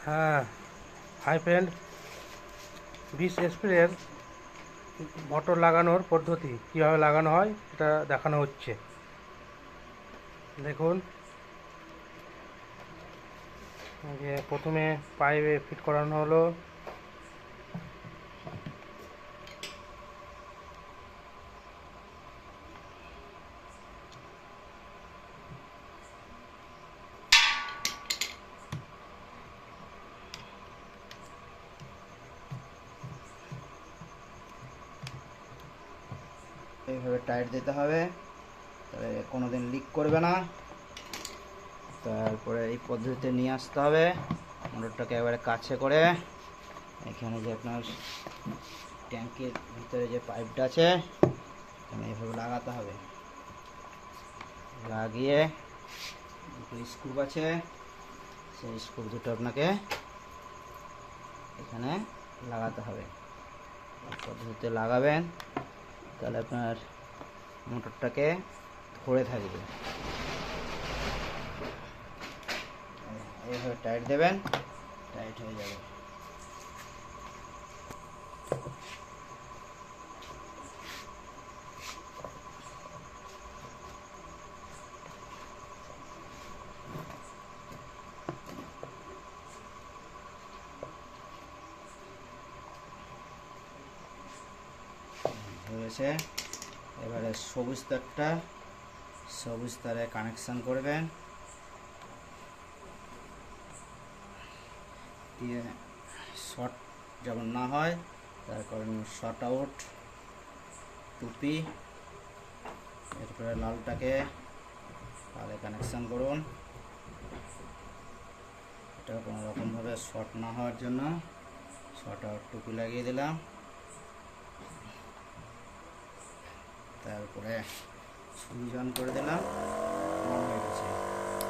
হ্যাঁ, hi friend, বিশ স্প্রের মোটর লাগানোর পদ্ধতি কীভাবে লাগানো হয় এটা দেখানো হচ্ছে। দেখুন, যে প্রথমে পাইপে ফিট করানো হলো। এইভাবে টাইট দিতে হবে, তাহলে কোনোদিন লিক করবে না। তারপরে এই পদ্ধতিতে নিয়ে আসতে হবে মোটরটাকে এবারে কাছে করে। এখানে যে আপনার ট্যাঙ্কের ভিতরে যে পাইপটা আছে এখানে এইভাবে লাগাতে হবে। লাগিয়ে দুটো স্ক্রু আছে, সেই স্ক্রু দুটো আপনাকে এখানে লাগাতে হবে। পদ্ধতিতে লাগাবেন, তাহলে আপনার মোটরটাকে ধরে থাকবে। এইভাবে টাইট দেবেন, টাইট হয়ে যাবে। হয়েছে। এবারে সবুজ তারে কানেকশান করবেন, দিয়ে শর্ট যেমন না হয় তার কারণ শর্ট আউট টুপি। এরপরে লালটাকে তাহলে কানেকশান করুন। এটা কোনো রকমভাবে শর্ট না হওয়ার জন্য শর্ট আউট টুপি লাগিয়ে দিলাম। তারপরে সুইচ অন করে দিলাম, অন হয়ে গেছে,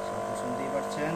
শব্দ শুনতেই পাচ্ছেন।